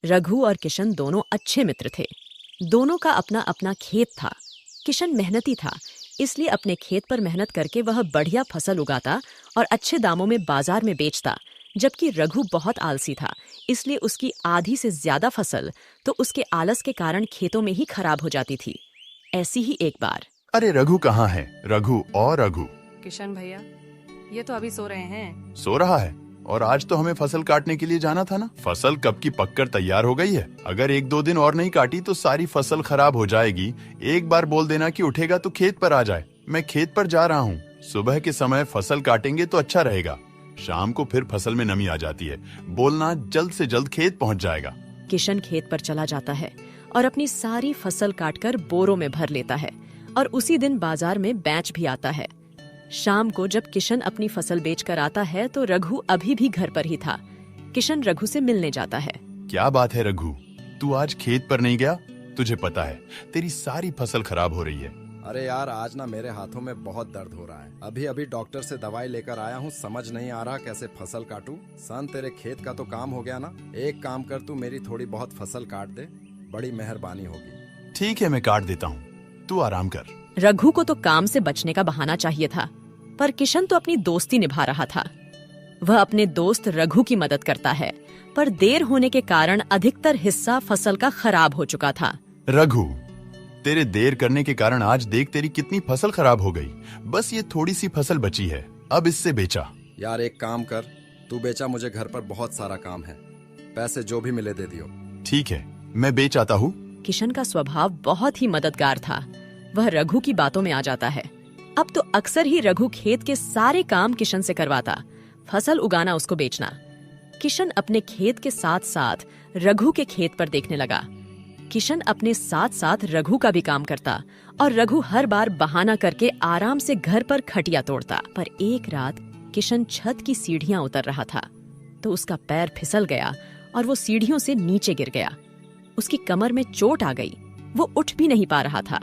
रघु और किशन दोनों अच्छे मित्र थे। दोनों का अपना अपना खेत था। किशन मेहनती था, इसलिए अपने खेत पर मेहनत करके वह बढ़िया फसल उगाता और अच्छे दामों में बाजार में बेचता, जबकि रघु बहुत आलसी था, इसलिए उसकी आधी से ज्यादा फसल तो उसके आलस के कारण खेतों में ही खराब हो जाती थी। ऐसी ही एक बार। अरे रघु कहाँ है? रघु और रघु। किशन भैया, ये तो अभी सो रहे हैं। सो रहा है? और आज तो हमें फसल काटने के लिए जाना था ना। फसल कब की पककर तैयार हो गई है। अगर 1-2 दिन और नहीं काटी तो सारी फसल खराब हो जाएगी। एक बार बोल देना कि उठेगा तो खेत पर आ जाए। मैं खेत पर जा रहा हूँ। सुबह के समय फसल काटेंगे तो अच्छा रहेगा। शाम को फिर फसल में नमी आ जाती है। बोलना जल्द से जल्द खेत पहुँच जाएगा। किशन खेत पर चला जाता है और अपनी सारी फसल काटकर बोरों में भर लेता है और उसी दिन बाजार में बेच भी आता है। शाम को जब किशन अपनी फसल बेचकर आता है तो रघु अभी भी घर पर ही था। किशन रघु से मिलने जाता है। क्या बात है रघु, तू आज खेत पर नहीं गया? तुझे पता है तेरी सारी फसल खराब हो रही है। अरे यार, आज ना मेरे हाथों में बहुत दर्द हो रहा है। अभी अभी डॉक्टर से दवाई लेकर आया हूँ। समझ नहीं आ रहा कैसे फसल काटूं। सन, तेरे खेत का तो काम हो गया ना। एक काम कर, तू मेरी थोड़ी बहुत फसल काट दे, बड़ी मेहरबानी होगी। ठीक है, मैं काट देता हूँ, तू आराम कर। रघु को तो काम से बचने का बहाना चाहिए था, पर किशन तो अपनी दोस्ती निभा रहा था। वह अपने दोस्त रघु की मदद करता है, पर देर होने के कारण अधिकतर हिस्सा फसल का खराब हो चुका था। रघु, तेरे देर करने के कारण आज देख तेरी कितनी फसल खराब हो गई। बस ये थोड़ी सी फसल बची है, अब इससे बेचा। यार एक काम कर, तू बेचा, मुझे घर पर बहुत सारा काम है। पैसे जो भी मिले दे दियो। ठीक है, मैं बेच आता हूँ। किशन का स्वभाव बहुत ही मददगार था। वह रघु की बातों में आ जाता है। अब तो अक्सर ही रघु खेत के सारे काम किशन से करवाता, फसल उगाना उसको बेचना। किशन अपने खेत के साथ साथ रघु के खेत पर देखने लगा। किशन अपने साथ साथ रघु का भी काम करता और रघु हर बार बहाना करके आराम से घर पर खटिया तोड़ता। पर एक रात किशन छत की सीढ़ियां उतर रहा था तो उसका पैर फिसल गया और वो सीढ़ियों से नीचे गिर गया। उसकी कमर में चोट आ गई, वो उठ भी नहीं पा रहा था।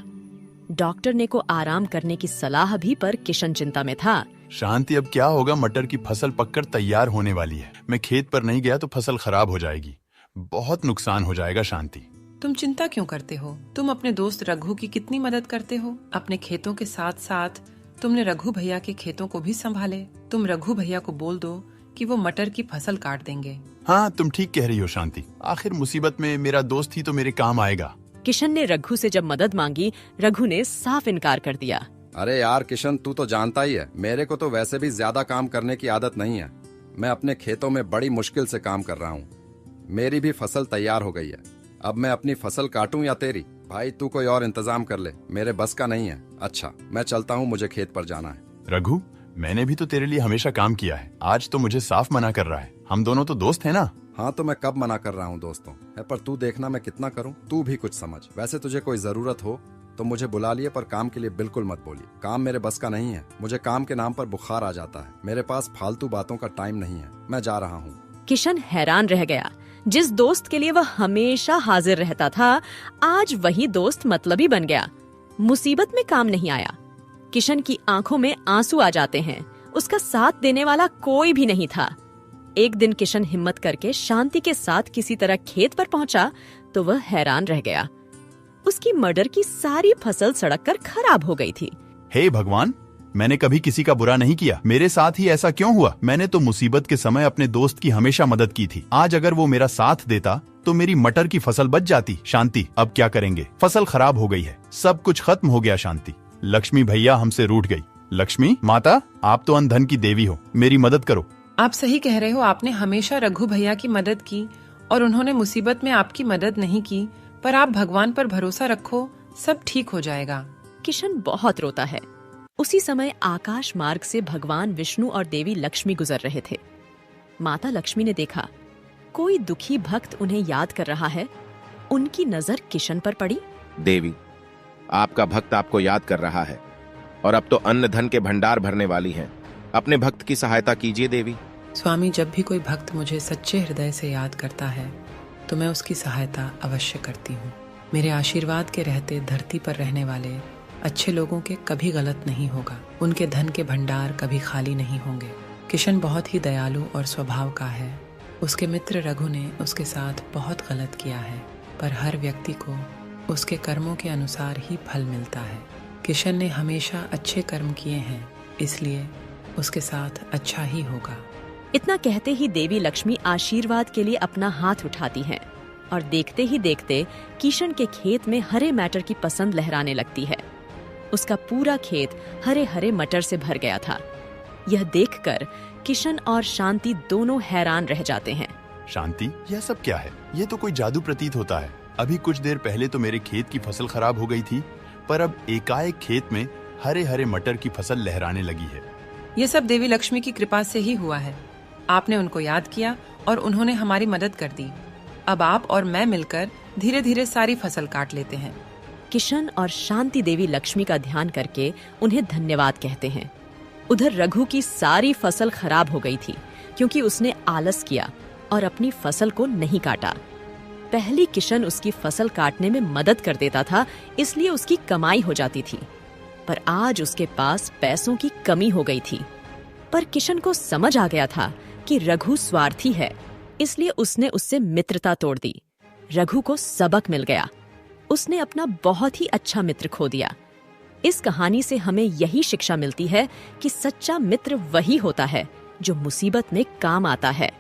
डॉक्टर ने को आराम करने की सलाह भी, पर किशन चिंता में था। शांति, अब क्या होगा? मटर की फसल पककर तैयार होने वाली है। मैं खेत पर नहीं गया तो फसल खराब हो जाएगी, बहुत नुकसान हो जाएगा। शांति, तुम चिंता क्यों करते हो? तुम अपने दोस्त रघु की कितनी मदद करते हो। अपने खेतों के साथ साथ तुमने रघु भैया के खेतों को भी संभाले। तुम रघु भैया को बोल दो कि वो मटर की फसल काट देंगे। हाँ, तुम ठीक कह रही हो शांति। आखिर मुसीबत में मेरा दोस्त ही तो मेरे काम आएगा। किशन ने रघु से जब मदद मांगी, रघु ने साफ इनकार कर दिया। अरे यार किशन, तू तो जानता ही है, मेरे को तो वैसे भी ज्यादा काम करने की आदत नहीं है। मैं अपने खेतों में बड़ी मुश्किल से काम कर रहा हूँ। मेरी भी फसल तैयार हो गई है। अब मैं अपनी फसल काटूं या तेरी? भाई तू कोई और इंतजाम कर ले, मेरे बस का नहीं है। अच्छा, मैं चलता हूँ, मुझे खेत पर जाना है। रघु, मैंने भी तो तेरे लिए हमेशा काम किया है, आज तो मुझे साफ मना कर रहा है। हम दोनों तो दोस्त हैं ना। हाँ, तो मैं कब मना कर रहा हूँ दोस्तों है, पर तू देखना मैं कितना करूँ। तू भी कुछ समझ। वैसे तुझे कोई जरूरत हो तो मुझे बुला लिए, पर काम के लिए बिल्कुल मत बोलिए। काम मेरे बस का नहीं है। मुझे काम के नाम पर बुखार आ जाता है। मेरे पास फालतू बातों का टाइम नहीं है। मैं जा रहा हूँ। किशन हैरान रह गया। जिस दोस्त के लिए वह हमेशा हाजिर रहता था, आज वही दोस्त मतलबी बन गया। मुसीबत में काम नहीं आया। किशन की आंखों में आंसू आ जाते हैं। उसका साथ देने वाला कोई भी नहीं था। एक दिन किशन हिम्मत करके शांति के साथ किसी तरह खेत पर पहुंचा तो वह हैरान रह गया। उसकी मटर की सारी फसल सड़क कर खराब हो गई थी। हे भगवान, मैंने कभी किसी का बुरा नहीं किया। मेरे साथ ही ऐसा क्यों हुआ? मैंने तो मुसीबत के समय अपने दोस्त की हमेशा मदद की थी। आज अगर वो मेरा साथ देता तो मेरी मटर की फसल बच जाती। शांति, अब क्या करेंगे? फसल खराब हो गई है, सब कुछ खत्म हो गया। शांति, लक्ष्मी भैया हमसे रूठ गई। लक्ष्मी माता, आप तो अन्न धन की देवी हो, मेरी मदद करो। आप सही कह रहे हो। आपने हमेशा रघु भैया की मदद की और उन्होंने मुसीबत में आपकी मदद नहीं की, पर आप भगवान पर भरोसा रखो, सब ठीक हो जाएगा। किशन बहुत रोता है। उसी समय आकाश मार्ग से भगवान विष्णु और देवी लक्ष्मी गुजर रहे थे। माता लक्ष्मी ने देखा कोई दुखी भक्त उन्हें याद कर रहा है। उनकी नजर किशन पर पड़ी। देवी, आपका भक्त आपको याद कर रहा है और अब तो अन्न धन के भंडार भरने वाली हैं। अपने भक्त की सहायता कीजिए देवी। स्वामी, जब भी कोई भक्त मुझे सच्चे हृदय से याद करता है तो मैं उसकी सहायता अवश्य करती हूँ। मेरे आशीर्वाद के रहते धरती पर रहने वाले अच्छे लोगों के कभी गलत नहीं होगा। उनके धन के भंडार कभी खाली नहीं होंगे। किशन बहुत ही दयालु और स्वभाव का है। उसके मित्र रघु ने उसके साथ बहुत गलत किया है, पर हर व्यक्ति को उसके कर्मों के अनुसार ही फल मिलता है। किशन ने हमेशा अच्छे कर्म किए हैं, इसलिए उसके साथ अच्छा ही होगा। इतना कहते ही देवी लक्ष्मी आशीर्वाद के लिए अपना हाथ उठाती हैं और देखते ही देखते किशन के खेत में हरे मटर की पसंद लहराने लगती है। उसका पूरा खेत हरे हरे मटर से भर गया था। यह देखकर किशन और शांति दोनों हैरान रह जाते हैं। शांति, यह सब क्या है? ये तो कोई जादू प्रतीत होता है। अभी कुछ देर पहले तो मेरे खेत की फसल खराब हो गई थी, पर अब एकाएक खेत में हरे हरे मटर की फसल लहराने लगी है। ये सब देवी लक्ष्मी की कृपा से ही हुआ है। आपने उनको याद किया और उन्होंने हमारी मदद कर दी। अब आप और मैं मिलकर धीरे धीरे सारी फसल काट लेते हैं। किशन और शांति देवी लक्ष्मी का ध्यान करके उन्हें धन्यवाद कहते हैं। उधर रघु की सारी फसल खराब हो गई थी क्योंकि उसने आलस किया और अपनी फसल को नहीं काटा। पहले किशन उसकी फसल काटने में मदद कर देता था, इसलिए उसकी कमाई हो जाती थी, पर आज उसके पास पैसों की कमी हो गई थी। पर किशन को समझ आ गया था कि रघु स्वार्थी है, इसलिए उसने उससे मित्रता तोड़ दी। रघु को सबक मिल गया। उसने अपना बहुत ही अच्छा मित्र खो दिया। इस कहानी से हमें यही शिक्षा मिलती है कि सच्चा मित्र वही होता है जो मुसीबत में काम आता है।